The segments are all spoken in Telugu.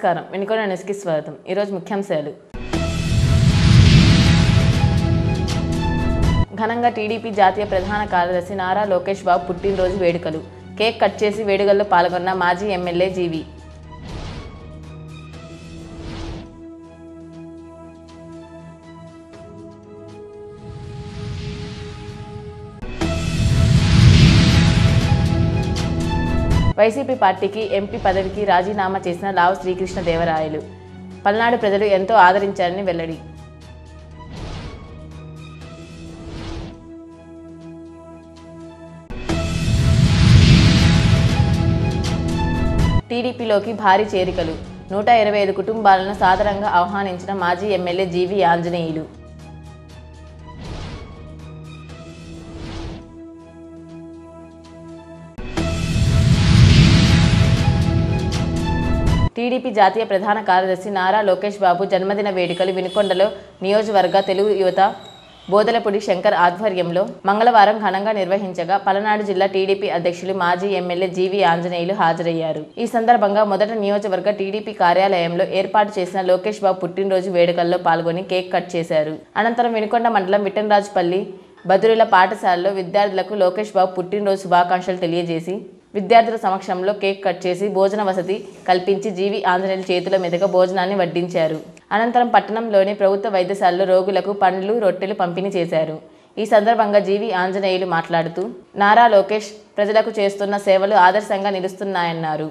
నమస్కారం. వినుకొండ న్యూస్కి స్వాగతం. ఈరోజు ముఖ్యాంశాలు. ఘనంగా టీడీపీ జాతీయ ప్రధాన కార్యదర్శి నారా లోకేష్ బాబు పుట్టినరోజు వేడుకలు. కేక్ కట్ చేసి వేడుకల్లో పాల్గొన్న మాజీ ఎమ్మెల్యే జీవి. వైసీపీ పార్టీకి ఎంపీ పదవికి రాజీనామా చేసిన లావు శ్రీకృష్ణ దేవరాయలు. పల్నాడు ప్రజలు ఎంతో ఆదరించారని వెల్లడి. టీడీపీలోకి భారీ చేరికలు. 125 కుటుంబాలను సాదరంగా ఆహ్వానించిన మాజీ ఎమ్మెల్యే జీవి ఆంజనేయులు. టీడీపీ జాతీయ ప్రధాన కార్యదర్శి నారా లోకేష్ బాబు జన్మదిన వేడుకలు వినుకొండలో నియోజకవర్గ తెలుగు యువత బోదలపూడి శంకర్ ఆధ్వర్యంలో మంగళవారం ఘనంగా నిర్వహించగా పలనాడు జిల్లా టీడీపీ అధ్యక్షులు మాజీ ఎమ్మెల్యే జీవి ఆంజనేయులు హాజరయ్యారు. ఈ సందర్భంగా మొదట నియోజకవర్గ టీడీపీ కార్యాలయంలో ఏర్పాటు చేసిన లోకేష్ బాబు పుట్టినరోజు వేడుకల్లో పాల్గొని కేక్ కట్ చేశారు. అనంతరం వినుకొండ మండలం విఠలరాజుపల్లి బదురుల పాఠశాలలో విద్యార్థులకు లోకేష్ బాబు పుట్టినరోజు శుభాకాంక్షలు తెలియజేసి విద్యార్థుల సమక్షంలో కేక్ కట్ చేసి భోజన వసతి కల్పించి జీవి ఆంజనేయుల చేతుల మీదుగా భోజనాన్ని వడ్డించారు. అనంతరం పట్టణంలోని ప్రభుత్వ వైద్యశాలలో రోగులకు పండ్లు, రొట్టెలు పంపిణీ చేశారు. ఈ సందర్భంగా జీవి ఆంజనేయులు మాట్లాడుతూ నారా లోకేష్ ప్రజలకు చేస్తున్న సేవలు ఆదర్శంగా నిలుస్తున్నాయన్నారు.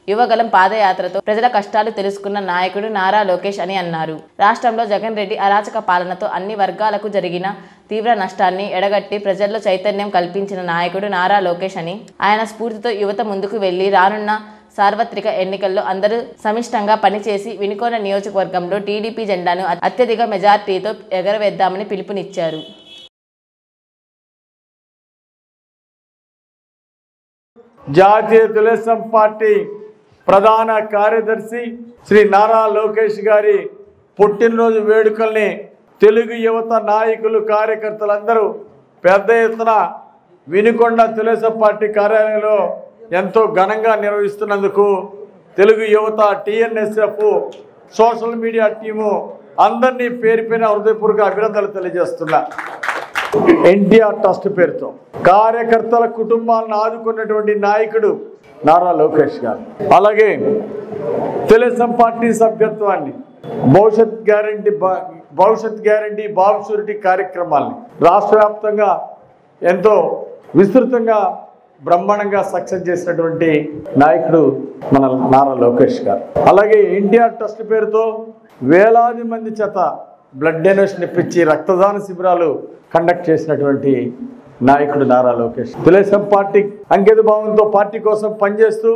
యువగలం పాదయాత్రతో ప్రజల కష్టాలు తెలుసుకున్న నాయకుడు నారా లోకేష్ అని అన్నారు. రాష్ట్రంలో జగన్ రెడ్డి అరాచక పాలనతో అన్ని వర్గాలకు జరిగిన తీవ్ర నష్టాన్ని ఎడగట్టి ప్రజల్లో చైతన్యం కల్పించిన నాయకుడు నారా లోకేష్ అని, ఆయన స్ఫూర్తితో యువత ముందుకు వెళ్లి రానున్న సార్వత్రిక ఎన్నికల్లో అందరూ సమిష్టంగా పనిచేసి వినుకొండ నియోజకవర్గంలో టీడీపీ జెండాను అత్యధిక మెజార్టీతో ఎగరవేద్దామని పిలుపునిచ్చారు. జాతీయ తెలుగుదేశం పార్టీ ప్రధాన కార్యదర్శి శ్రీ నారా లోకేష్ గారి పుట్టినరోజు వేడుకల్ని తెలుగు యువత నాయకులు, కార్యకర్తలందరూ పెద్ద ఎత్తున వినుకొండ తెలుగుదేశం పార్టీ కార్యాలయంలో ఎంతో ఘనంగా నిర్వహిస్తున్నందుకు తెలుగు యువత, టీఎన్ఎస్ఎఫ్, సోషల్ మీడియా టీము అందరినీ పేరు పేరున హృదయపూర్వక అభినందనలు తెలియజేస్తున్నా. ఎన్టీఆర్ ట్రస్ట్ పేరుతో కార్యకర్తల కుటుంబాలను ఆదుకున్నటువంటి నాయకుడు నారా లోకేష్ గారు. అలాగే తెలుగుదేశం పార్టీ సభ్యత్వాన్ని, భవిష్యత్ గ్యారంటీ బాబు షూరిటీ కార్యక్రమాల్ని రాష్ట్ర వ్యాప్తంగా ఎంతో విస్తృతంగా బ్రహ్మాండంగా సక్సెస్ చేసినటువంటి నాయకుడు మన నారా లోకేష్ గారు. అలాగే ఎన్టీఆర్ ట్రస్ట్ పేరుతో వేలాది మంది చేత బ్లడ్ డొనేషన్ ఇప్పించి రక్తదాన శిబిరాలు కండక్ట్ చేసినటువంటి నాయకుడు నారా లోకేష్. తెలుగుదేశం పార్టీ అంకిత భావంతో పార్టీ కోసం పనిచేస్తూ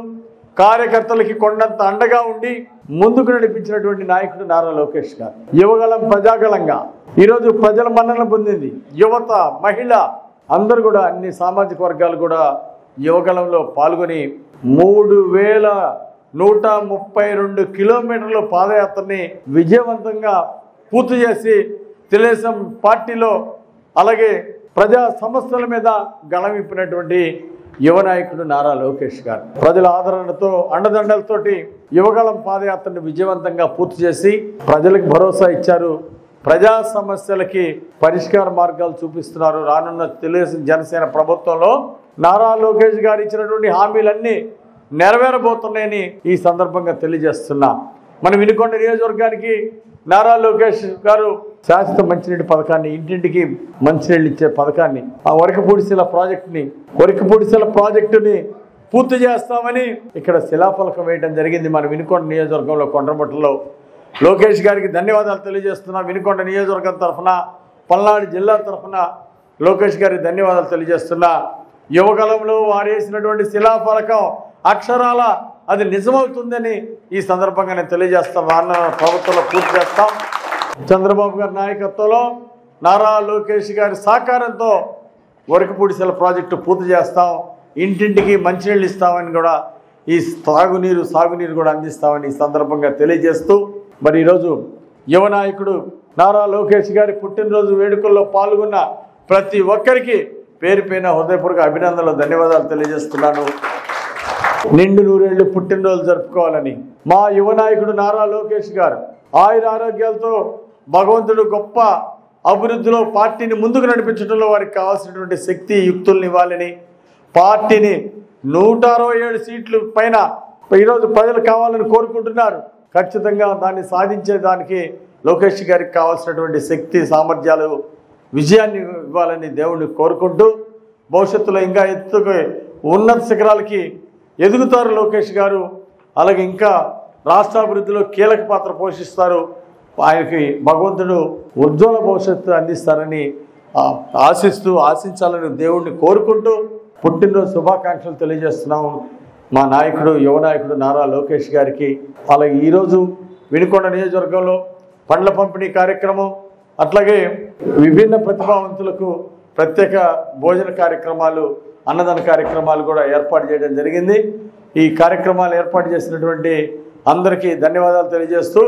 కార్యకర్తలకి కొండంత అండగా ఉండి ముందుకు నడిపించినటువంటి నాయకుడు నారా లోకేష్ గారు. యువగలం ప్రజాగలంగా ఈరోజు ప్రజల మన్నన పొందింది. యువత, మహిళ అందరూ కూడా, అన్ని సామాజిక వర్గాలు కూడా యువగలంలో పాల్గొని 3132 కిలోమీటర్ల పాదయాత్రని విజయవంతంగా పూర్తి చేసి తెలుగుదేశం పార్టీలో అలాగే ప్రజా సమస్యల మీద గళమిప్పినటువంటి యువ నాయకుడు నారా లోకేష్ గారు. ప్రజల ఆదరణతో, అండదండలతోటి యువగలం పాదయాత్రను విజయవంతంగా పూర్తి చేసి ప్రజలకు భరోసా ఇచ్చారు. ప్రజా సమస్యలకి పరిష్కార మార్గాలు చూపిస్తున్నారు. రానున్న తెలుగుదేశం జనసేన ప్రభుత్వంలో నారా లోకేష్ గారు ఇచ్చినటువంటి హామీలన్నీ నెరవేరబోతున్నాయని ఈ సందర్భంగా తెలియజేస్తున్నా. మన వినుకొండ నియోజకవర్గానికి నారా లోకేష్ గారు శాశ్వత మంచినీటి పథకాన్ని, ఇంటింటికి మంచినీళ్ళు ఇచ్చే పథకాన్ని, ఆ వరకపూడిశిల ప్రాజెక్టుని పూర్తి చేస్తామని ఇక్కడ శిలాఫలకం వేయడం జరిగింది. మన వినుకొండ నియోజకవర్గంలో కొండ్రమట్టలో లోకేష్ గారికి ధన్యవాదాలు తెలియజేస్తున్నా. వినుకొండ నియోజకవర్గం తరఫున, పల్నాడు జిల్లా తరఫున లోకేష్ గారికి ధన్యవాదాలు తెలియజేస్తున్నా. యువగలంలో వారు వేసినటువంటి శిలాఫలకం అక్షరాల అది నిజమవుతుందని ఈ సందర్భంగా నేను తెలియజేస్తాను. రానున్న ప్రభుత్వంలో పూర్తి చేస్తాం. చంద్రబాబు గారి నాయకత్వంలో, నారా లోకేష్ గారి సహకారంతో వరకపూడిశిల ప్రాజెక్టు పూర్తి చేస్తాం. ఇంటింటికి మంచినీళ్ళు ఇస్తామని కూడా, ఈ సాగునీరు కూడా అందిస్తామని ఈ సందర్భంగా తెలియజేస్తూ, మరి ఈరోజు యువ నాయకుడు నారా లోకేష్ గారి పుట్టినరోజు వేడుకల్లో పాల్గొన్న ప్రతి ఒక్కరికి పేరు పేరున హృదయపూర్వక అభినందనలు, ధన్యవాదాలు తెలియజేస్తున్నాను. నిండు నూరేళ్లు పుట్టినరోజు జరుపుకోవాలని మా యువ నాయకుడు నారా లోకేష్ గారు ఆయుర ఆరోగ్యాలతో భగవంతుడు గొప్ప అభివృద్ధిలో పార్టీని ముందుకు నడిపించడంలో వారికి కావాల్సినటువంటి శక్తి యుక్తుల్ని ఇవ్వాలని పార్టీని 167 సీట్లు పైన ఈరోజు ప్రజలు కావాలని కోరుకుంటున్నారు. ఖచ్చితంగా దాన్ని సాధించేదానికి లోకేష్ గారికి కావాల్సినటువంటి శక్తి సామర్థ్యాలు విజయాన్ని ఇవ్వాలని దేవుణ్ణి కోరుకుంటూ భవిష్యత్తులో ఇంకా ఉన్నత శిఖరాలకి ఎదుగుతారు లోకేష్ గారు. అలాగే ఇంకా రాష్ట్రాభివృద్ధిలో కీలక పాత్ర పోషిస్తారు. ఆయనకి భగవంతుడు ఉజ్వల భవిష్యత్తు అందిస్తారని ఆశించాలని దేవుణ్ణి కోరుకుంటూ పుట్టినరోజు శుభాకాంక్షలు తెలియజేస్తున్నాము మా నాయకుడు యువ నాయకుడు నారా లోకేష్ గారికి. అలాగే ఈరోజు వినుకొండ నియోజకవర్గంలో పండ్ల పంపిణీ కార్యక్రమం, అట్లాగే విభిన్న ప్రతిభావంతులకు ప్రత్యేక భోజన కార్యక్రమాలు, అన్నదాన కార్యక్రమాలు కూడా ఏర్పాటు చేయడం జరిగింది. ఈ కార్యక్రమాలు ఏర్పాటు చేసినటువంటి అందరికీ ధన్యవాదాలు తెలియజేస్తూ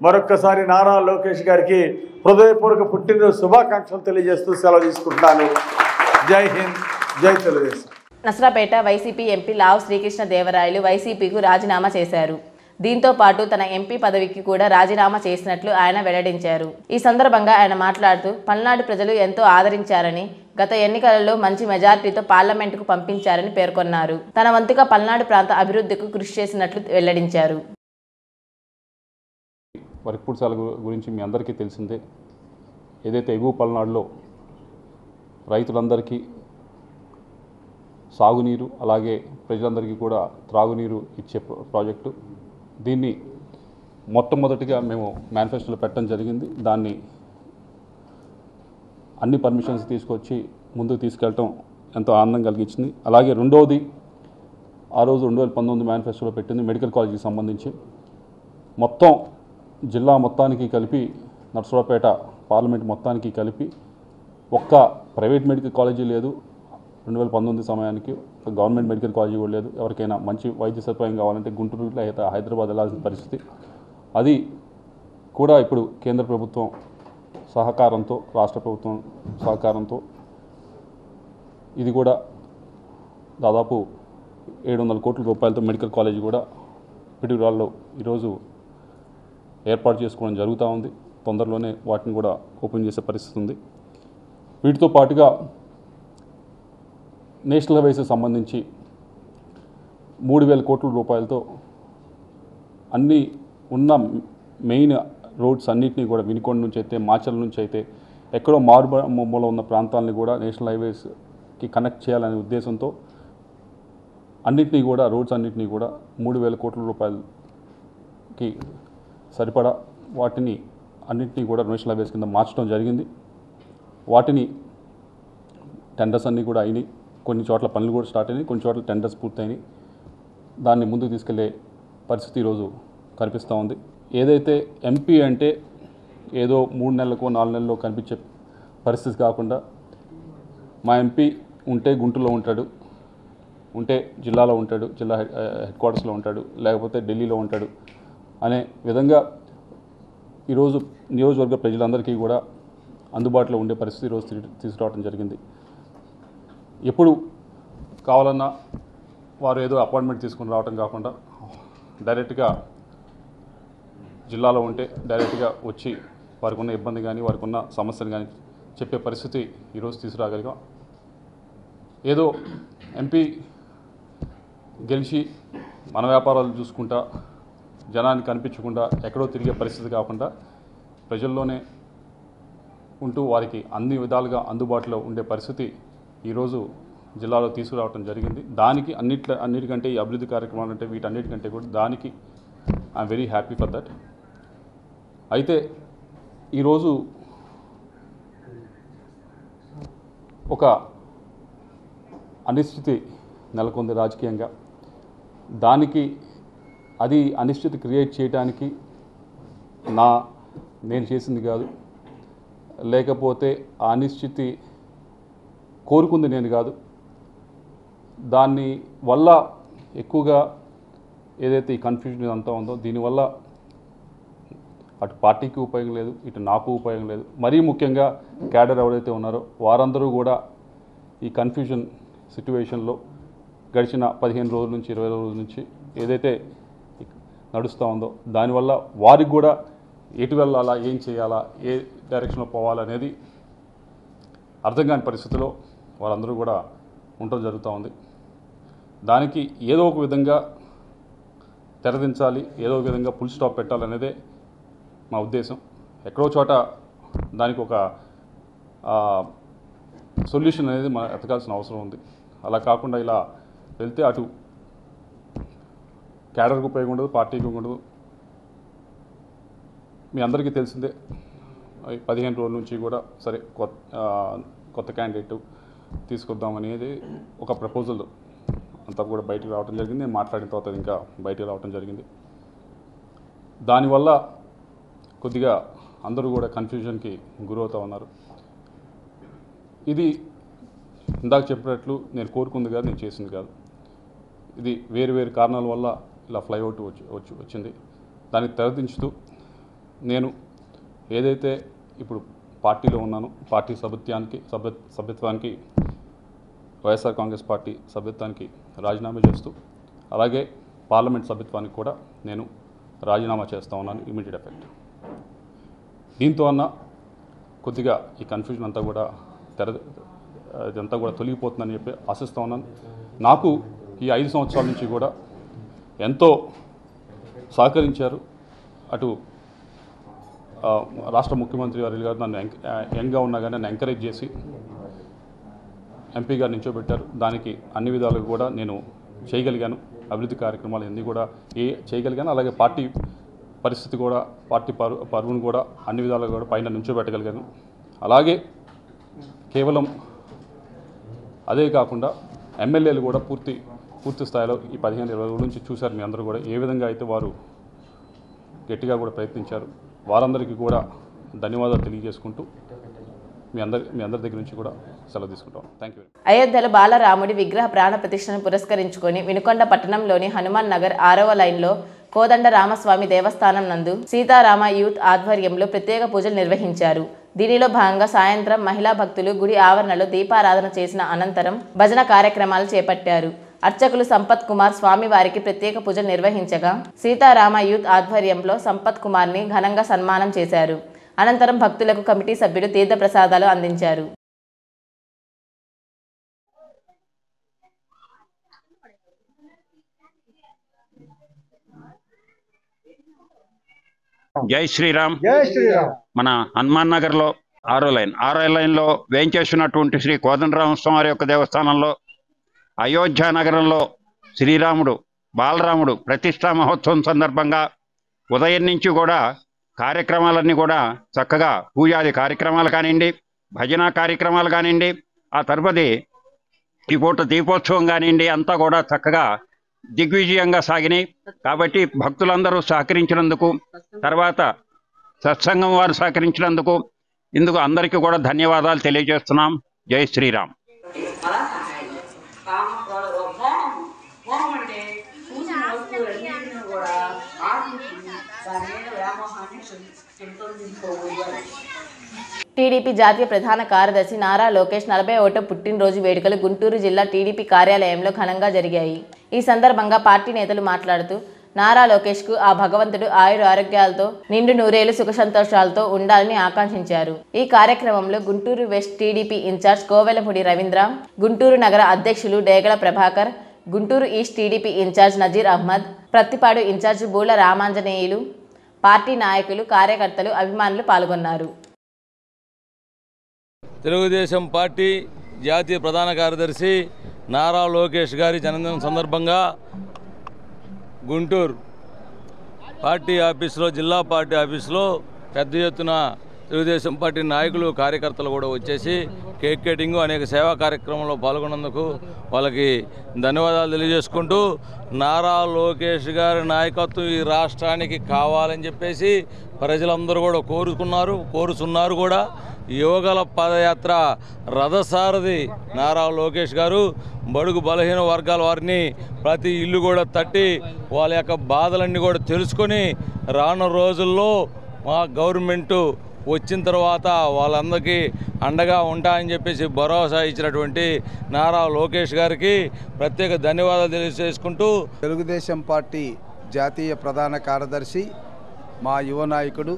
మరొక్కసారి నారా లోకేష్ గారికి హృదయపూర్వక పుట్టినరోజు శుభాకాంక్షలు తెలియజేస్తూ సెలవు తీసుకుంటున్నాను. జై హింద్, జై తెలుగుదేశం. నసరాపేట వైసీపీ ఎంపీ లావు శ్రీకృష్ణ దేవరాయలు వైసీపీకు రాజీనామా చేశారు. దీంతో పాటు తన ఎంపీ పదవికి కూడా రాజీనామా చేసినట్లు ఆయన వెల్లడించారు. ఈ సందర్భంగా ఆయన మాట్లాడుతూ పల్నాడు ప్రజలు ఎంతో ఆదరించారని, గత ఎన్నికలలో మంచి మెజార్టీతో పార్లమెంటుకు పంపించారని పేర్కొన్నారు. తన వంతుగా పల్నాడు ప్రాంత అభివృద్ధికి కృషి చేసినట్లు వెల్లడించారు. వరిపుడిసాల గురించి మీ అందరికీ తెలిసిందే. ఏదైతే ఎగువ పల్నాడులో రైతులందరికీ సాగునీరు అలాగే ప్రజలందరికీ కూడా త్రాగునీరు ఇచ్చే ప్రాజెక్టు, దీన్ని మొట్టమొదటిగా మేము మేనిఫెస్టోలో పెట్టడం జరిగింది. దాన్ని అన్ని పర్మిషన్స్ తీసుకొచ్చి ముందుకు తీసుకెళ్ళటం ఎంతో ఆనందం కలిగించింది. అలాగే రెండవది ఆ రోజు 2019 మేనిఫెస్టోలో పెట్టింది మెడికల్ కాలేజీకి సంబంధించి. మొత్తం జిల్లా మొత్తానికి కలిపి, నర్సరావుపేట పార్లమెంట్ మొత్తానికి కలిపి ఒక్క ప్రైవేట్ మెడికల్ కాలేజీ లేదు. 2019 సమయానికి గవర్నమెంట్ మెడికల్ కాలేజీ కూడా లేదు. ఎవరికైనా మంచి వైద్య సదుపాయం కావాలంటే గుంటూరు లేదా హైదరాబాద్ వెళ్ళాల్సిన పరిస్థితి. అది కూడా ఇప్పుడు కేంద్ర ప్రభుత్వం సహకారంతో, రాష్ట్ర ప్రభుత్వం సహకారంతో ఇది కూడా దాదాపు 700 కోట్ల రూపాయలతో మెడికల్ కాలేజీ కూడా పిడుగురాల్లో ఈరోజు ఏర్పాటు చేసుకోవడం జరుగుతూ ఉంది. తొందరలోనే వాటిని కూడా ఓపెన్ చేసే పరిస్థితి ఉంది. వీటితో పాటుగా నేషనల్ హైవేస్కి సంబంధించి 3000 కోట్ల రూపాయలతో అన్ని ఉన్న మెయిన్ రోడ్స్ అన్నింటినీ కూడా వినుకొండ నుంచి అయితే, మాచల్ నుంచి అయితే, ఎక్కడో మారుమూల ఉన్న ప్రాంతాలని కూడా నేషనల్ హైవేస్కి కనెక్ట్ చేయాలనే ఉద్దేశంతో అన్నింటినీ కూడా రోడ్స్ అన్నింటినీ కూడా 3000 కోట్ల రూపాయలకి సరిపడా వాటిని అన్నింటినీ కూడా నేషనల్ హైవేస్ కింద మార్చడం జరిగింది. వాటిని టెండర్స్ అన్నీ కూడా అయినాయి. కొన్ని చోట్ల పనులు కూడా స్టార్ట్ అయినాయి, కొన్ని చోట్ల టెండర్స్ పూర్తయినాయి. దాన్ని ముందుకు తీసుకెళ్లే పరిస్థితి ఈరోజు కనిపిస్తూ ఉంది. ఏదైతే ఎంపీ అంటే ఏదో 3 నెలలకో 4 నెలల్లో కనిపించే పరిస్థితి కాకుండా, మా ఎంపీ ఉంటే గుంటూరులో ఉంటాడు, ఉంటే జిల్లాలో ఉంటాడు, జిల్లా హెడ్ క్వార్టర్స్లో ఉంటాడు, లేకపోతే ఢిల్లీలో ఉంటాడు అనే విధంగా ఈరోజు నియోజకవర్గ ప్రజలందరికీ కూడా అందుబాటులో ఉండే పరిస్థితి ఈరోజు తీసుకురావడం జరిగింది. ఎప్పుడు కావాలన్నా వారు ఏదో అపాయింట్మెంట్ తీసుకుని రావడం కాకుండా డైరెక్ట్గా జిల్లాలో ఉంటే డైరెక్ట్గా వచ్చి వారికి ఉన్న ఇబ్బంది కానీ, వారికి ఉన్న సమస్యలు కానీ చెప్పే పరిస్థితి ఈరోజు తీసుకురాగలిగాం. ఏదో ఎంపీ గెలిచి మన వ్యాపారాలు చూసుకుంటా, జనాన్ని కనిపించకుండా ఎక్కడో తిరిగే పరిస్థితి కాకుండా ప్రజల్లోనే ఉంటూ వారికి అన్ని విధాలుగా అందుబాటులో ఉండే పరిస్థితి ఈరోజు జిల్లాలో తీసుకురావడం జరిగింది. దానికి అన్నిటికంటే ఈ అభివృద్ధి కార్యక్రమాలు అంటే వీటన్నిటికంటే కూడా దానికి I'm very happy for that. అయితే ఈరోజు ఒక అనిశ్చితి నెలకొంది రాజకీయంగా. దానికి అది అనిశ్చితి క్రియేట్ చేయడానికి నేను చేసింది కాదు, లేకపోతే ఆ అనిశ్చితి కోరుకుంది నేను కాదు. దాని వల్ల ఎక్కువగా ఏదైతే ఈ కన్ఫ్యూజన్ అంతా ఉందో దీనివల్ల అటు పార్టీకి ఉపయోగం లేదు, ఇటు నాకు ఉపయోగం లేదు. మరీ ముఖ్యంగా క్యాడర్ ఎవరైతే ఉన్నారో వారందరూ కూడా ఈ కన్ఫ్యూజన్ సిట్యువేషన్లో గడిచిన 15 రోజుల నుంచి 20 రోజుల నుంచి ఏదైతే నడుస్తూ ఉందో దానివల్ల వారికి కూడా ఎటు వెళ్ళాలా, ఏం చేయాలా, ఏ డైరెక్షన్లో పోవాలనేది అర్థం కాని పరిస్థితిలో వారందరూ కూడా ఉండటం జరుగుతూ ఉంది. దానికి ఏదో ఒక విధంగా తెరదించాలి, ఏదో ఒక విధంగా ఫుల్ స్టాప్ పెట్టాలనేదే మా ఉద్దేశం. ఎక్కడో చోట దానికి ఒక సొల్యూషన్ అనేది మనం ఎతకాల్సిన అవసరం ఉంది. అలా కాకుండా ఇలా వెళ్తే అటు క్యాడర్కు ఉపయోగం ఉండదు, పార్టీకి ఉండదు. మీ అందరికీ తెలిసిందే 15 రోజుల నుంచి కూడా సరే కొత్త క్యాండిడేట్ తీసుకొద్దామనేది ఒక ప్రపోజల్ అంతా కూడా బయటకు రావడం జరిగింది. నేను మాట్లాడిన తర్వాత ఇంకా బయటకు రావడం జరిగింది. దానివల్ల కొద్దిగా అందరూ కూడా కన్ఫ్యూజన్కి గురవుతూ ఉన్నారు. ఇది ఇందాక చెప్పినట్లు నేను కోరుకుంది కాదు, నేను చేసింది కాదు. ఇది వేరు వేరు కారణాల వల్ల ఇలా ఫ్లైఅవుట్ వచ్చింది. దానికి తెరదించుతూ నేను ఏదైతే ఇప్పుడు పార్టీలో ఉన్నానో పార్టీ సభ్యత్వానికి వైఎస్ఆర్ కాంగ్రెస్ పార్టీ సభ్యత్వానికి రాజీనామా చేస్తూ అలాగే పార్లమెంట్ సభ్యత్వానికి కూడా నేను రాజీనామా చేస్తూ ఉన్నాను ఇమీడియట్ ఎఫెక్ట్. దీంతో అన్న కొద్దిగా ఈ కన్ఫ్యూజన్ అంతా కూడా ఇదంతా కూడా తొలగిపోతుందని చెప్పి ఆశిస్తూ ఉన్నాను. నాకు ఈ 5 సంవత్సరాల నుంచి కూడా ఎంతో సహకరించారు. అటు రాష్ట్ర ముఖ్యమంత్రి గారు నన్ను యంగ్గా ఉన్నా కానీ నన్ను ఎంకరేజ్ చేసి ఎంపీగా నిల్చోబెట్టారు. దానికి అన్ని విధాలుగా కూడా నేను చేయగలిగాను. అభివృద్ధి కార్యక్రమాలు అన్నీ కూడా చేయగలిగాను. అలాగే పార్టీ పరిస్థితి కూడా పార్టీ పరువును కూడా అన్ని విధాలుగా కూడా పైన నిల్చోబెట్టగలిగాను. అలాగే కేవలం అదే కాకుండా ఎమ్మెల్యేలు కూడా పూర్తి స్థాయిలో ఈ 15-20 రోజుల నుంచి చూశారు. మీ అందరూ కూడా ఏ విధంగా అయితే వారు గట్టిగా కూడా ప్రయత్నించారు. వారందరికీ కూడా ధన్యవాదాలు తెలియజేసుకుంటూ మీ అందరి దగ్గర నుంచి కూడా సెలవు తీసుకుంటాం. Thank you. అయోధ్యలో బాలరాముడి విగ్రహ ప్రాణ ప్రతిష్టను పురస్కరించుకొని వినుకొండ పట్టణంలోని హనుమాన్ నగర్ 6వ లైన్లో కోదండ రామస్వామి దేవస్థానం నందు సీతారామ యూత్ ఆధ్వర్యంలో ప్రత్యేక పూజలు నిర్వహించారు. దీనిలో భాగంగా సాయంత్రం మహిళా భక్తులు గుడి ఆవరణలో దీపారాధన చేసిన అనంతరం భజన కార్యక్రమాలు చేపట్టారు. అర్చకులు సంపత్ కుమార్ స్వామి వారికి ప్రత్యేక పూజలు నిర్వహించగా సీతారామ యూత్ ఆధ్వర్యంలో సంపత్ కుమార్ని ఘనంగా సన్మానం చేశారు. అనంతరం భక్తులకు కమిటీ సభ్యులు తీర్థ ప్రసాదాలు అందించారు. జై శ్రీరామ్. మన హనుమాన్ నగర్ లో 6వ లైన్ లో వేయించేస్తున్నటువంటి శ్రీ కోదండరామస్వామి యొక్క దేవస్థానంలో అయోధ్య నగరంలో శ్రీరాముడు బాలరాముడు ప్రతిష్టా మహోత్సవం సందర్భంగా ఉదయం నుంచి కూడా కార్యక్రమాలన్నీ కూడా చక్కగా పూజాది కార్యక్రమాలు కానివ్వండి, భజన కార్యక్రమాలు కానివ్వండి, ఆ తరుపతి ఈ పూట దీపోత్సవం కానివ్వండి, అంతా కూడా చక్కగా దిగ్విజయంగా సాగినాయి. కాబట్టి భక్తులందరూ సహకరించినందుకు, తర్వాత సత్సంగం వారు సహకరించినందుకు ఇందుకు అందరికీ కూడా ధన్యవాదాలు తెలియజేస్తున్నాం. జై శ్రీరామ్. టీడీపీ జాతీయ ప్రధాన కార్యదర్శి నారా లోకేష్ 41వ పుట్టినరోజు వేడుకలు గుంటూరు జిల్లా టీడీపీ కార్యాలయంలో ఘనంగా జరిగాయి. ఈ సందర్భంగా పార్టీ నేతలు మాట్లాడుతూ నారా లోకేష్కు ఆ భగవంతుడు ఆయుర ఆరోగ్యాలతో నిండు నూరేళ్లు సుఖ సంతోషాలతో ఉండాలని ఆకాంక్షించారు. ఈ కార్యక్రమంలో Guntur west TDP in charge Kovelamudi Ravindra, Guntur నగర అధ్యక్షులు Degala Prabhakar, Guntur east TDP in charge Nazeer Ahmed, Prathipadu in charge Boola Ramanjaneyulu, party నాయకులు, కార్యకర్తలు, అభిమానులు పాల్గొన్నారు. తెలుగుదేశం పార్టీ జాతీయ ప్రధాన కార్యదర్శి నారా లోకేష్ గారి జన్మదినం సందర్భంగా గుంటూరు పార్టీ ఆఫీసులో, జిల్లా పార్టీ ఆఫీసులో పెద్ద ఎత్తున తెలుగుదేశం పార్టీ నాయకులు, కార్యకర్తలు కూడా వచ్చేసి కేక్ కటింగ్, అనేక సేవా కార్యక్రమంలో పాల్గొన్నందుకు వాళ్ళకి ధన్యవాదాలు తెలియజేసుకుంటూ, నారా లోకేష్ గారి నాయకత్వం ఈ రాష్ట్రానికి కావాలని చెప్పేసి ప్రజలందరూ కూడా కోరుతున్నారు కూడా. యువగల పాదయాత్ర రథసారథి నారా లోకేష్ గారు బడుగు బలహీన వర్గాల వారిని ప్రతి ఇల్లు కూడా తట్టి వాళ్ళ యొక్క బాధలన్నీ కూడా తెలుసుకొని రానున్న రోజుల్లో మా గవర్నమెంటు వచ్చిన తర్వాత వాళ్ళందరికీ అండగా ఉంటాయని చెప్పేసి భరోసా ఇచ్చినటువంటి నారా లోకేష్ గారికి ప్రత్యేక ధన్యవాదాలు తెలియజేసుకుంటూ, తెలుగుదేశం పార్టీ జాతీయ ప్రధాన కార్యదర్శి మా యువ నాయకుడు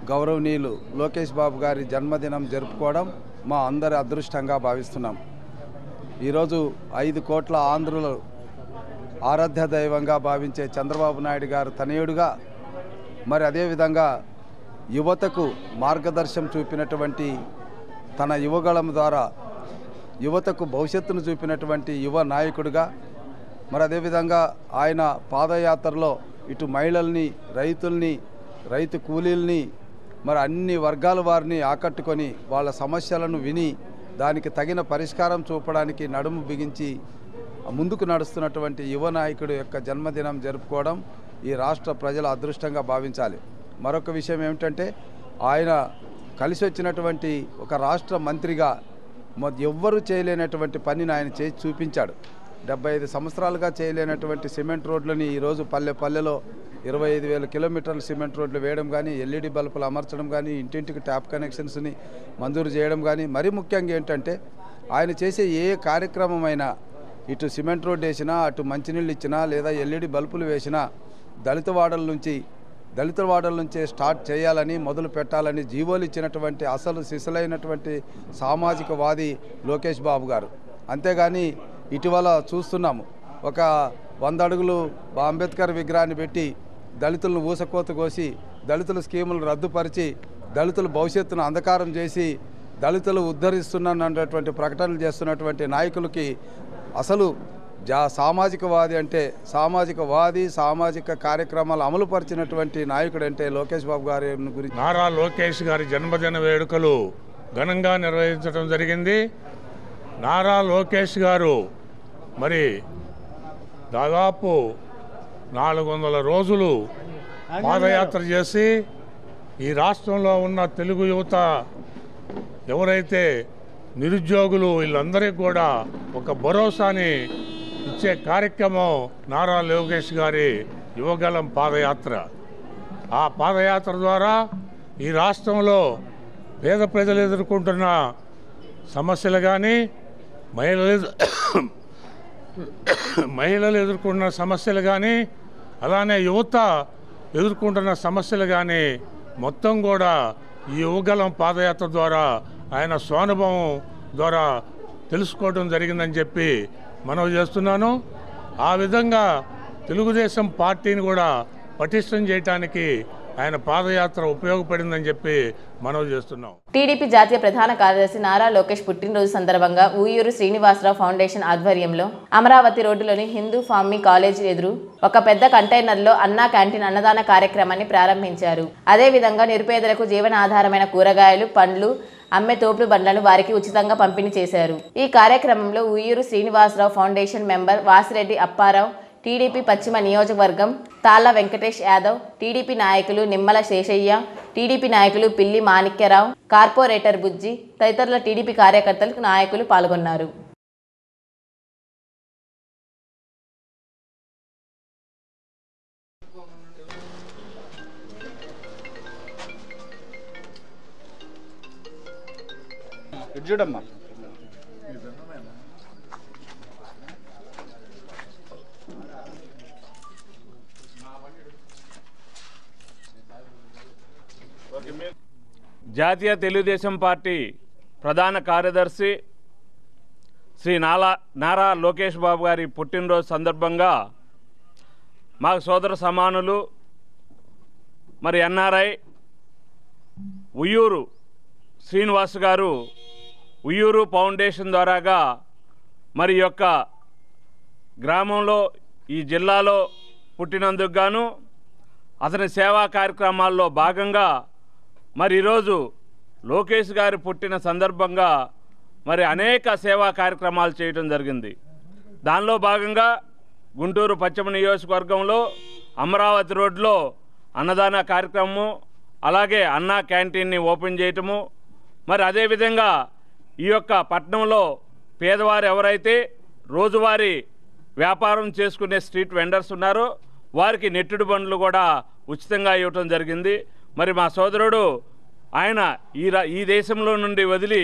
గౌరవనీయులు లోకేష్ బాబు గారి జన్మదినం జరుపుకోవడం మా అందరి అదృష్టంగా భావిస్తున్నాం. ఈరోజు 5 కోట్ల ఆంధ్రులు ఆరాధ్య దైవంగా భావించే చంద్రబాబు నాయుడు గారు తనయుడుగా, మరి అదేవిధంగా యువతకు మార్గదర్శనం చూపినటువంటి తన యువగళం ద్వారా యువతకు భవిష్యత్తును చూపినటువంటి యువ నాయకుడిగా, మరి అదేవిధంగా ఆయన పాదయాత్రలో ఇటు మహిళల్ని, రైతుల్ని, రైతు కూలీల్ని, మరి అన్ని వర్గాల వారిని ఆకట్టుకొని వాళ్ళ సమస్యలను విని దానికి తగిన పరిష్కారం చూపడానికి నడుము బిగించి ముందుకు నడుస్తున్నటువంటి యువ నాయకుడు యొక్క జన్మదినం జరుపుకోవడం ఈ రాష్ట్ర ప్రజల అదృష్టంగా భావించాలి. మరొక విషయం ఏమిటంటే, ఆయన కలిసి వచ్చినటువంటి ఒక రాష్ట్ర మంత్రిగా ఎవ్వరూ చేయలేనటువంటి పనిని ఆయన చేసి చూపించాడు. 75 సంవత్సరాలుగా చేయలేనటువంటి సిమెంట్ రోడ్లని ఈరోజు పల్లెలో 25,000 కిలోమీటర్ల సిమెంట్ రోడ్లు వేయడం కానీ, ఎల్ఈడి బల్బులు అమర్చడం కానీ, ఇంటింటికి ట్యాప్ కనెక్షన్స్ని మంజూరు చేయడం కానీ, మరీ ముఖ్యంగా ఏంటంటే ఆయన చేసే ఏ కార్యక్రమమైనా, ఇటు సిమెంట్ రోడ్డు వేసినా, అటు మంచినీళ్ళు ఇచ్చినా, లేదా ఎల్ఈడి బల్బులు వేసినా దళిత వాడల నుంచే స్టార్ట్ చేయాలని, మొదలు పెట్టాలని జీవోలు ఇచ్చినటువంటి అసలు సిసలైనటువంటి సామాజికవాది లోకేష్ బాబు గారు. అంతేగాని ఇటీవల చూస్తున్నాము, ఒక 100 అడుగులు అంబేద్కర్ విగ్రహాన్ని పెట్టి దళితులను ఊసకోత కోసి, దళితుల స్కీములు రద్దుపరిచి, దళితుల భవిష్యత్తును అంధకారం చేసి, దళితులు ఉద్ధరిస్తున్నానన్నటువంటి ప్రకటనలు చేస్తున్నటువంటి నాయకులకి అసలు సామాజికవాది అంటే సామాజిక కార్యక్రమాలు అమలు పరిచినటువంటి నాయకుడు అంటే లోకేష్ బాబు గారి గురించి. నారా లోకేష్ గారి జన్మదిన వేడుకలు ఘనంగా నిర్వహించడం జరిగింది. నారా లోకేష్ గారు మరి దాదాపు 400 రోజులు పాదయాత్ర చేసి ఈ రాష్ట్రంలో ఉన్న తెలుగు యువత ఎవరైతే నిరుద్యోగులు వీళ్ళందరికీ కూడా ఒక భరోసాని ఇచ్చే కార్యక్రమం నారా లోకేష్ గారి యువగళం పాదయాత్ర. ఆ పాదయాత్ర ద్వారా ఈ రాష్ట్రంలో పేద ప్రజలు ఎదుర్కొంటున్న సమస్యలు కానీ, మహిళలు ఎదుర్కొంటున్న సమస్యలు కానీ, అలానే యువత ఎదుర్కొంటున్న సమస్యలు కానీ మొత్తం కూడా ఈ యువగళం పాదయాత్ర ద్వారా ఆయన స్వానుభవం ద్వారా తెలుసుకోవడం జరిగిందని చెప్పి మనవి చేస్తున్నాను. ఆ విధంగా తెలుగుదేశం పార్టీని కూడా పటిష్టం చేయడానికి ఆయన పాదయాత్ర ఉపయోగపడిందని చెప్పి మనవి చేస్తున్నాం. టీడీపీ జాతీయ ప్రధాన కార్యదర్శి నారా లోకేష్ పుట్టినరోజు సందర్భంగా ఊయూరు శ్రీనివాసరావు ఫౌండేషన్ ఆధ్వర్యంలో అమరావతి రోడ్డులోని హిందూ ఫార్మింగ్ కాలేజ్ ఎదురు ఒక పెద్ద కంటైనర్లో అన్నా క్యాంటీన్ అన్నదాన కార్యక్రమాన్ని ప్రారంభించారు. అదేవిధంగా నిరుపేదలకు జీవనాధారమైన కూరగాయలు, పండ్లు అమ్మే తోపుడు బండ్లను వారికి ఉచితంగా పంపిణీ చేశారు. ఈ కార్యక్రమంలో Uyyuru Srinivasarao foundation member Vasireddy Apparao, TDP పశ్చిమ నియోజకవర్గం తాళ్ళ వెంకటేష్ యాదవ్, టీడీపీ నాయకులు నిమ్మల శేషయ్య, టీడీపీ నాయకులు పిల్లి మాణిక్యరావు, కార్పొరేటర్ బుజ్జి తదితరుల టీడీపీ కార్యకర్తలు, నాయకులు పాల్గొన్నారు. చూడమ్మా, జాతీయ తెలుగుదేశం పార్టీ ప్రధాన కార్యదర్శి శ్రీ నారా లోకేష్ బాబు గారి పుట్టినరోజు సందర్భంగా మాకు సోదర సమానులు మరి ఎన్ఆర్ఐ ఉయ్యూరు శ్రీనివాస్ గారు ఉయ్యూరు ఫౌండేషన్ ద్వారాగా మరి యొక్క గ్రామంలో ఈ జిల్లాలో పుట్టినందుకు గాను అతని సేవా కార్యక్రమాల్లో భాగంగా మరి ఈరోజు లోకేష్ గారు పుట్టిన సందర్భంగా మరి అనేక సేవా కార్యక్రమాలు చేయడం జరిగింది. దానిలో భాగంగా గుంటూరు పశ్చిమ నియోజకవర్గంలో అమరావతి రోడ్లో అన్నదాన కార్యక్రమము, అలాగే అన్నా క్యాంటీన్ని ఓపెన్ చేయటము, మరి అదేవిధంగా ఈ యొక్క పట్టణంలో పేదవారు ఎవరైతే రోజువారీ వ్యాపారం చేసుకునే స్ట్రీట్ వెండర్స్ ఉన్నారో వారికి నెట్టుడు బండ్లు కూడా ఉచితంగా ఇవ్వటం జరిగింది. మరి మా సోదరుడు ఆయన ఈ దేశంలో నుండి వదిలి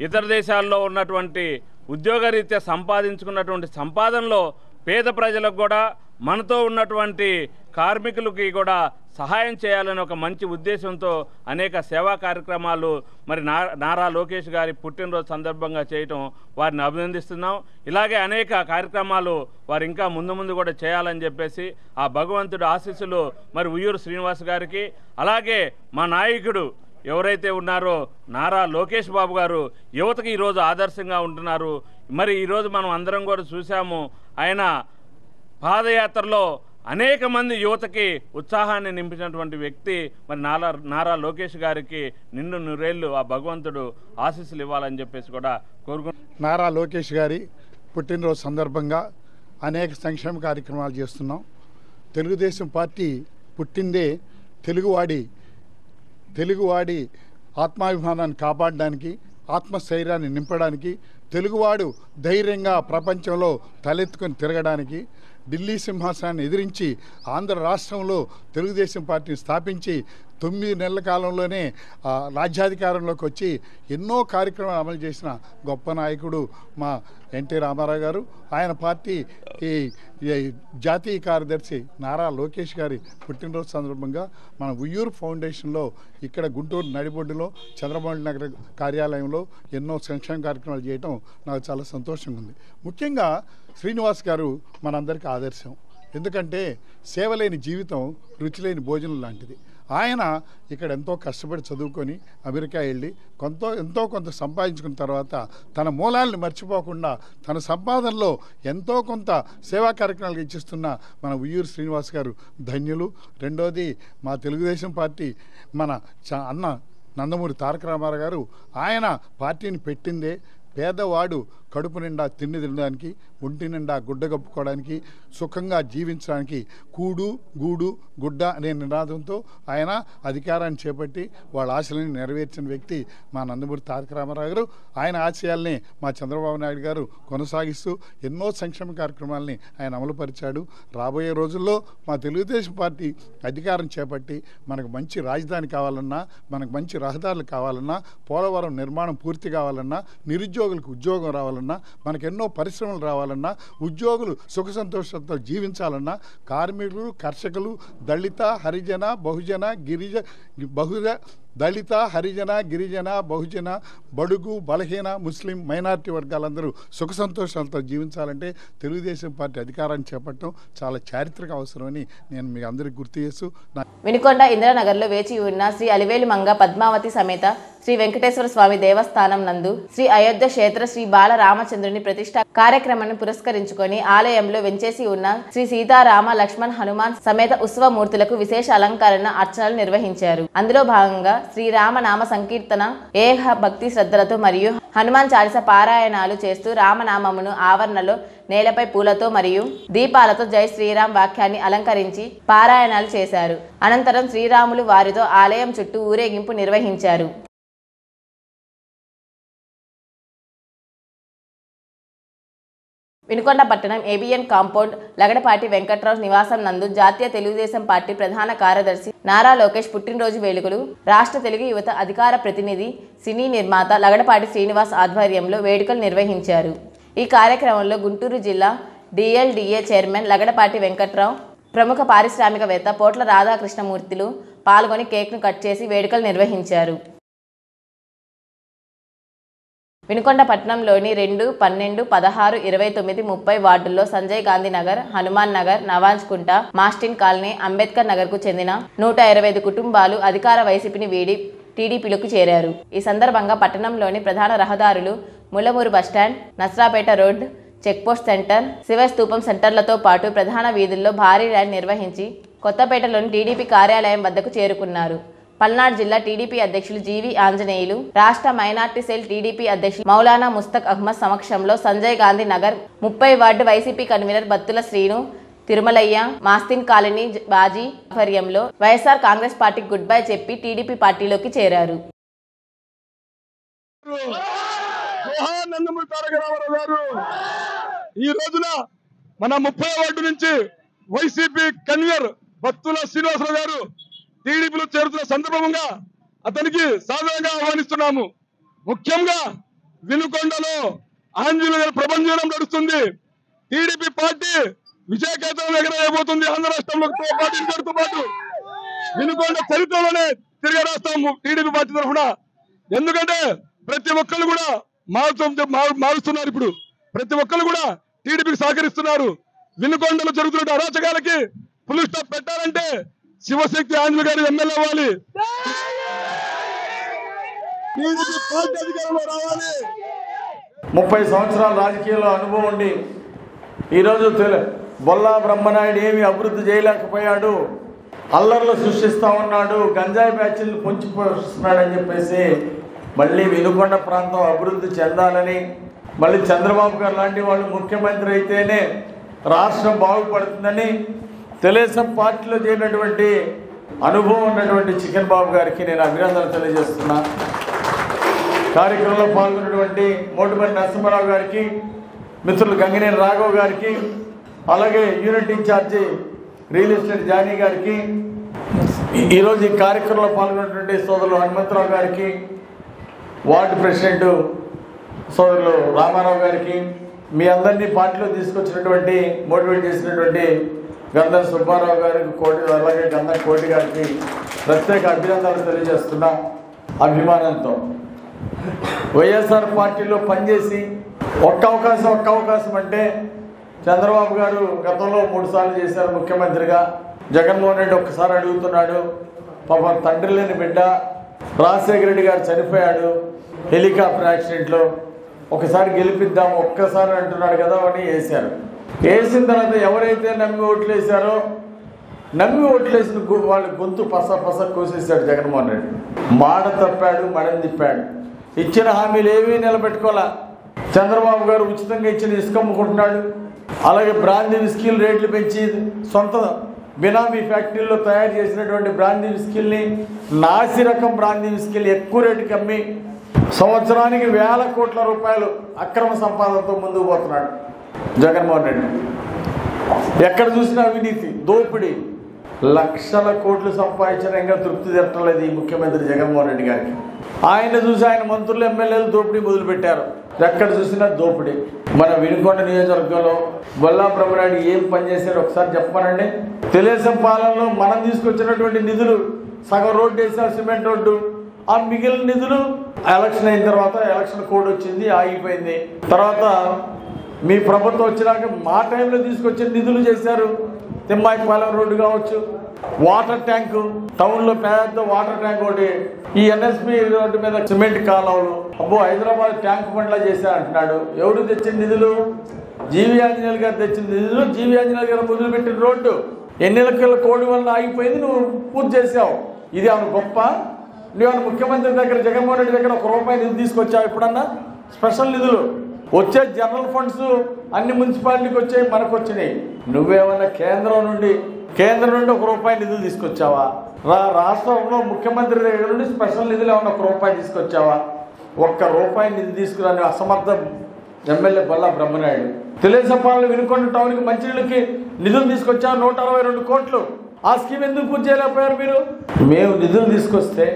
ఇతర దేశాల్లో ఉన్నటువంటి ఉద్యోగరీత్యా సంపాదించుకున్నటువంటి సంపాదనలో పేద ప్రజలకు కూడా మనతో ఉన్నటువంటి కార్మికులకి కూడా సహాయం చేయాలని ఒక మంచి ఉద్దేశంతో అనేక సేవా కార్యక్రమాలు మరి నారా లోకేష్ గారి పుట్టినరోజు సందర్భంగా చేయటం వారిని అభినందిస్తున్నాం. ఇలాగే అనేక కార్యక్రమాలు వారు ఇంకా ముందు కూడా చేయాలని చెప్పేసి ఆ భగవంతుడి ఆశీస్సులు మరి ఉయ్యూరు శ్రీనివాస్ గారికి, అలాగే మా నాయకుడు ఎవరైతే ఉన్నారో నారా లోకేష్ బాబు గారు యువతకి ఈరోజు ఆదర్శంగా ఉంటున్నారు. మరి ఈరోజు మనం అందరం కూడా చూసాము, ఆయన పాదయాత్రలో అనేక మంది యువతకి ఉత్సాహాన్ని నింపినటువంటి వ్యక్తి. మరి నారా లోకేష్ గారికి నిండు నూరేళ్లు ఆ భగవంతుడు ఆశీస్సులు ఇవ్వాలని చెప్పేసి కూడా కోరుకుంటున్నాం. నారా లోకేష్ గారి పుట్టినరోజు సందర్భంగా అనేక సంక్షేమ కార్యక్రమాలు చేస్తున్నాం. తెలుగుదేశం పార్టీ పుట్టిందే తెలుగువాడి ఆత్మాభిమానాన్ని కాపాడడానికి, ఆత్మస్థైర్యాన్ని నింపడానికి, తెలుగువాడు ధైర్యంగా ప్రపంచంలో తలెత్తుకొని తిరగడానికి, ఢిల్లీ సింహాసనాన్ని ఎదిరించి ఆంధ్ర రాష్ట్రంలో తెలుగుదేశం పార్టీని స్థాపించి 9 నెలల కాలంలోనే రాజ్యాధికారంలోకి వచ్చి ఎన్నో కార్యక్రమాలు అమలు చేసిన గొప్ప నాయకుడు మా ఎన్టీ రామారావు గారు. ఆయన పార్టీ ఈ జాతీయ కార్యదర్శి నారా లోకేష్ గారి పుట్టినరోజు సందర్భంగా మన ఉయ్యూరు ఫౌండేషన్లో ఇక్కడ గుంటూరు నడిబొడ్డులో చంద్రబాబు నగర్ కార్యాలయంలో ఎన్నో సంక్షేమ కార్యక్రమాలు చేయటం నాకు చాలా సంతోషంగా ఉంది. ముఖ్యంగా శ్రీనివాస్ గారు మనందరికీ ఆదర్శం. ఎందుకంటే సేవలేని జీవితం రుచిలేని భోజనం లాంటిది. ఆయన ఇక్కడ ఎంతో కష్టపడి చదువుకొని అమెరికా వెళ్ళి ఎంతో కొంత సంపాదించుకున్న తర్వాత తన మూలాలను మర్చిపోకుండా తన సంపాదనలో ఎంతో కొంత సేవా కార్యక్రమాలు ఇచ్చిస్తున్న మన ఉయ్యూరు శ్రీనివాస్ గారు ధన్యులు. రెండోది మా తెలుగుదేశం పార్టీ మన అన్న నందమూరి తారక రామారావు గారు, ఆయన పార్టీని పెట్టిందే పేదవాడు కడుపు నిండా తిండి తినడానికి, ఒంటి నిండా గుడ్డ కప్పుకోవడానికి, సుఖంగా జీవించడానికి కూడు గూడు గుడ్డ అనే నినాదంతో ఆయన అధికారాన్ని చేపట్టి వాళ్ళ ఆశలను నెరవేర్చిన వ్యక్తి మా నందమూరి తారక రామారావు గారు. ఆయన ఆశయాల్ని మా చంద్రబాబు నాయుడు గారు కొనసాగిస్తూ ఎన్నో సంక్షేమ కార్యక్రమాలని ఆయన అమలుపరిచాడు. రాబోయే రోజుల్లో మా తెలుగుదేశం పార్టీ అధికారం చేపట్టి మనకు మంచి రాజధాని కావాలన్నా, మనకు మంచి రహదారులు కావాలన్నా, పోలవరం నిర్మాణం పూర్తి కావాలన్నా, నిరుద్యోగులకు ఉద్యోగం రావాలన్నా, మనకెన్నో పరిశ్రమలు రావాలన్నా, ఉద్యోగులు సుఖ సంతోషంతో జీవించాలన్నా, కార్మికులు, కర్షకులు, దళిత హరిజన బహుజన బడుగు బలహీన ముస్లిం మైనారిటీ వర్గాలందరూ సుఖ సంతోషాలతో జీవించాలంటే తెలుగుదేశం పార్టీ అధికారాన్ని చేపట్టడం చాలా చారిత్రక అవసరమని నేను మీ అందరికీ గుర్తు చేస్తూ వినుకొండ ఇందిరానగర్లో వేచి ఉన్న శ్రీ అలివేలు మంగ పద్మావతి సమేత శ్రీ వెంకటేశ్వర స్వామి దేవస్థానం నందు శ్రీ అయోధ్య క్షేత్ర శ్రీ బాల రామచంద్రుని ప్రతిష్ట కార్యక్రమాన్ని పురస్కరించుకొని ఆలయంలో వెంచేసి ఉన్న శ్రీ సీతారామ లక్ష్మణ్ హనుమాన్ సమేత ఉత్సవమూర్తులకు విశేష అలంకరణ అర్చనలు నిర్వహించారు. అందులో భాగంగా శ్రీరామ నామ సంకీర్తన, ఏహ భక్తి శ్రద్ధలతో మరియు హనుమాన్ చాలీస పారాయణాలు చేస్తూ రామనామమును ఆవరణలో నేలపై పూలతో మరియు దీపాలతో జై శ్రీరామ్ వాక్యాన్ని అలంకరించి పారాయణాలు చేశారు. అనంతరం శ్రీరాములు వారితో ఆలయం చుట్టూ ఊరేగింపు నిర్వహించారు. వినుకొండ పట్టణం ఏబిఎన్ కాంపౌండ్ లగడపాటి వెంకట్రావు నివాసం నందు జాతీయ తెలుగుదేశం పార్టీ ప్రధాన కార్యదర్శి నారా లోకేష్ పుట్టినరోజు వేడుకలు రాష్ట్ర తెలుగు యువత అధికార ప్రతినిధి సినీ నిర్మాత లగడపాటి శ్రీనివాస్ ఆధ్వర్యంలో వేడుకలు నిర్వహించారు. ఈ కార్యక్రమంలో గుంటూరు జిల్లా డిఎల్డిఏ చైర్మన్ లగడపాటి వెంకట్రావు, ప్రముఖ పారిశ్రామికవేత్త పోట్ల రాధాకృష్ణమూర్తులు పాల్గొని కేక్ను కట్ చేసి వేడుకలు నిర్వహించారు. వినుకొండ పట్టణంలోని 2, 12, 16, 29, 30 వార్డుల్లో సంజయ్ గాంధీ నగర్, హనుమాన్ నగర్, నవాజ్ కుంట, మాస్టిన్ కాలనీ, అంబేద్కర్ నగర్కు చెందిన 125 కుటుంబాలు అధికార వైసీపీని వీడి టీడీపీలోకి చేరారు. ఈ సందర్భంగా పట్టణంలోని ప్రధాన రహదారులు Mullamuru bus stand, Nasrapeta road, checkpost centre, Shivastupam సెంటర్లతో పాటు ప్రధాన వీధుల్లో భారీ ర్యాలీ నిర్వహించి కొత్తపేటలోని టీడీపీ కార్యాలయం వద్దకు చేరుకున్నారు. పల్నాడు జిల్లా టీడీపీ అధ్యక్షులు జీవి ఆంజనేయులు, రాష్ట్ర మైనార్టీ సెల్ టీడీపీ అధ్యక్షులు మౌలానా ముస్తక్ అహ్మద్ సమక్షంలో Sanjay Gandhi Nagar 30 ward YCP convener Battula Srinu, Tirumalaiah, Mastin colony Baji ఆధ్వర్యంలో వైఎస్ఆర్ కాంగ్రెస్ పార్టీకి గుడ్ బై చెప్పి టీడీపీ పార్టీలోకి చేరారు. ఈ రోజున మన 30 వార్డు నుంచి వైసీపీ కన్వీనర్ బత్తుల శ్రీనివాసరావు గారు టీడీపీలో చేరుతున్న సందర్భంగా అతనికి సాధారణంగా ఆహ్వానిస్తున్నాము. ముఖ్యంగా వినుకొండలో ఆంజనేయుల ప్రపంచం నడుస్తుంది. టీడీపీ పార్టీ విజయకేతనం ఎగరవేయబోతుంది. ఆంధ్ర రాష్ట్రంలో పార్టీతో పాటు వినుకొండ చరిత్రలోనే తిరగరాస్తాము టీడీపీ పార్టీ తరఫున. ఎందుకంటే ప్రతి ఒక్కరు కూడా మారుస్తున్నారు. ఇప్పుడు ప్రతి ఒక్కరు కూడా టీడీపీకి సహకరిస్తున్నారు. వినుకొండలో జరుగుతున్న అరాచకాలకి ఫుల్ స్టాప్ పెట్టాలంటే శివశక్తి ఆంజనేయ గారు ఎమ్మెల్యే అవ్వాలి. టీడీపీ పార్టీ అధికారంలో రావాలి. 30 సంవత్సరాల రాజకీయాల్లో అనుభవం ఉండి ఈరోజు బొల్లా బ్రహ్మనాయుడు ఏమి అభివృద్ధి చేయలేకపోయాడు, అల్లర్లు సృష్టిస్తూ ఉన్నాడు, గంజాయి బ్యాచ్లు పొంచిపోస్తున్నాడని చెప్పేసి మళ్ళీ వినుకొండ ప్రాంతం అభివృద్ధి చెందాలని, మళ్ళీ చంద్రబాబు గారు లాంటి వాళ్ళు ముఖ్యమంత్రి అయితేనే రాష్ట్రం బాగుపడుతుందని తెలుగుదేశం పార్టీలో చేరినటువంటి అనుభవం ఉన్నటువంటి చికెన్ బాబు గారికి నేను అభినందనలు తెలియజేస్తున్నా. కార్యక్రమంలో పాల్గొన్నటువంటి మోటుమల్లి నరసింహారావు గారికి, మిత్రులు గంగినేని రాఘవ్ గారికి, అలాగే unit in-charge real estate Johnny గారికి, ఈరోజు ఈ కార్యక్రమంలో పాల్గొన్నటువంటి సోదరులు హనుమంతరావు గారికి, వార్డు ప్రెసిడెంట్ సోదరులు రామారావు గారికి, మీ అందరినీ పార్టీలో తీసుకొచ్చినటువంటి మోటివేట్ చేసినటువంటి గంధం సుబ్బారావు గారికి అలాగే గంధం కోటి గారికి ప్రత్యేక అభినందనలు తెలియజేస్తున్నా. అభిమానంతో వైఎస్ఆర్ పార్టీలో పనిచేసి ఒక్క అవకాశం అంటే చంద్రబాబు గారు గతంలో 3 సార్లు చేశారు ముఖ్యమంత్రిగా. జగన్మోహన్ రెడ్డి ఒక్కసారి అడుగుతున్నాడు. పాపం తండ్రి లేని బిడ్డ రాజశేఖర రెడ్డి గారు చనిపోయాడు హెలికాప్టర్ యాక్సిడెంట్లో. ఒకసారి గెలిపిద్దాం ఒక్కసారి అంటున్నాడు కదా అని వేశారు. వేసిన తర్వాత ఎవరైతే నమ్మి ఓట్లేశారో నమ్మి ఓట్లేసిన వాళ్ళ గొంతు పస కోసేశాడు జగన్మోహన్ రెడ్డి. మాట తప్పాడు, మడం తిప్పాడు. ఇచ్చిన హామీలు ఏమీ నిలబెట్టుకోవాలా. చంద్రబాబు గారు ఉచితంగా ఇచ్చిన ఇసుక అమ్ముకుంటున్నాడు. అలాగే బ్రాందీ విస్కీలు రేట్లు పెంచి సొంత బినామీ ఫ్యాక్టరీలో తయారు చేసినటువంటి బ్రాందీ విస్కీల్ని నాసిరకం బ్రాందీ విస్కీలు ఎక్కువ రేటుకి అమ్మి సంవత్సరానికి వేల కోట్ల రూపాయలు అక్రమ సంపాదనతో ముందుకు పోతున్నాడు జగన్మోహన్ రెడ్డి. ఎక్కడ చూసినా అవినీతి, దోపిడీ, లక్షల కోట్లు సంపాదించిన ఇంకా తృప్తి తిరగలేదు ఈ ముఖ్యమంత్రి జగన్మోహన్ రెడ్డి గారికి. ఆయన చూసి ఆయన మంత్రులు ఎమ్మెల్యేలు దోపిడీ మొదలుపెట్టారు. ఎక్కడ చూసినా దోపిడీ. మన వినుకొండ నియోజకవర్గంలో బొల్లా బ్రహ్మనాయుడు ఏం పనిచేశారు ఒకసారి చెప్పానండి. తెలుగుదేశం పాలనలో మనం తీసుకొచ్చినటువంటి నిధులు సగం రోడ్డు వేసారు, సిమెంట్ రోడ్డు. ఆ మిగిలిన నిధులు ఎలక్షన్ అయిన తర్వాత ఎలక్షన్ కోడ్ వచ్చింది, ఆగిపోయింది. తర్వాత మీ ప్రభుత్వం వచ్చినాక మా టైంలో తీసుకొచ్చిన నిధులు చేశారు. తిమ్మాయిపాలెం రోడ్డు కావచ్చు, వాటర్ ట్యాంకు, టౌన్లో పెద్ద వాటర్ ట్యాంక్ ఒకటి, ఈ ఎన్ఎస్పి రోడ్డు మీద సిమెంట్ కాలువలు. అబ్బో హైదరాబాద్ ట్యాంక్ బండ్లా చేశారంటున్నాడు. ఎవరు తెచ్చిన నిధులు? జీవి ఆంజనేయులు గారు తెచ్చిన నిధులు. జీవి ఆంజనేయులు గారు మొదలుపెట్టిన రోడ్డు ఎన్నికల కోడి వల్ల ఆగిపోయింది, నువ్వు పూర్తి చేసావు. ఇది ఏమైనా గొప్ప? నువ్వేమైనా ముఖ్యమంత్రి దగ్గర జగన్మోహన్ రెడ్డి దగ్గర ₹1 నిధులు తీసుకొచ్చావు ఎప్పుడన్నా? స్పెషల్ నిధులు వచ్చే జనరల్ ఫండ్స్ అన్ని మున్సిపాలిటీకి వచ్చాయి, మనకు వచ్చినాయి. నువ్వేమన్నా కేంద్రం నుండి ₹1 నిధులు తీసుకొచ్చావా? రాష్ట్రంలో ముఖ్యమంత్రి దగ్గర నుండి స్పెషల్ నిధులు ఏమన్నా ₹1 తీసుకొచ్చావా? ₹1 నిధి తీసుకురాని అసమర్థ ఎమ్మెల్యే బొల్లా బ్రహ్మనాయుడు. తెలుగుదేశం పాలన వినుకొండ టౌన్కి మంచినీళ్ళకి నిధులు తీసుకొచ్చావు 162 కోట్లు. ఆ స్కీమ్ ఎందుకు పూర్తి చేయలేకపోయారు మీరు? మేము నిధులు తీసుకొస్తే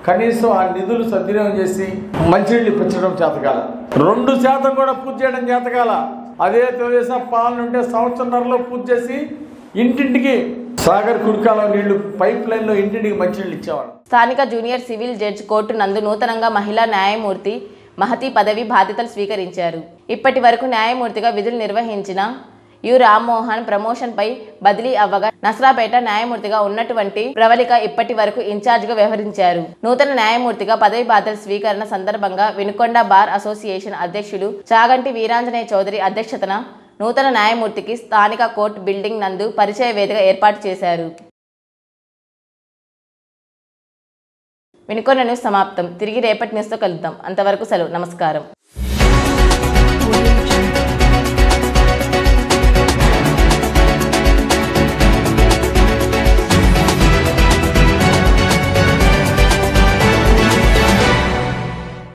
కనీసం ఆ నిధులు సద్వినియోగం చేసి మంచినీళ్ళు ఇప్పించడం చేతకాల, 2% కూడా పూర్తి చేయడం చేతకాల. అదే తెలుగుదేశం పాలన ఉంటే సంవత్సరంలో పూర్తి చేసి ఇంటింటికి సాగర్ కుడికాల నీళ్లు పైప్ లైన్లో ఇంటింటికి మంచినీళ్ళు ఇచ్చేవాడు. స్థానిక జూనియర్ సివిల్ జడ్జి కోర్టు నందు నూతనంగా మహిళా న్యాయమూర్తి మహతి పదవి బాధ్యతలు స్వీకరించారు. ఇప్పటి వరకు న్యాయమూర్తిగా విధులు నిర్వహించిన యు రామ్మోహన్ ప్రమోషన్పై బదిలీ అవ్వగా నసరాపేట న్యాయమూర్తిగా ఉన్నటువంటి ప్రవళిక ఇప్పటి వరకు ఇన్ఛార్జిగా వ్యవహరించారు. నూతన న్యాయమూర్తిగా పదవి బాధ్యతల స్వీకరణ సందర్భంగా వినుకొండ బార్ అసోసియేషన్ అధ్యక్షులు చాగంటి వీరాంజనేయ చౌదరి అధ్యక్షతన నూతన న్యాయమూర్తికి స్థానిక కోర్టు బిల్డింగ్ నందు పరిచయ వేదిక ఏర్పాటు చేశారు. వినుకొండ న్యూస్ సమాప్తం. తిరిగి రేపటి న్యూస్తో కలుద్దాం. అంతవరకు సెలవు. నమస్కారం.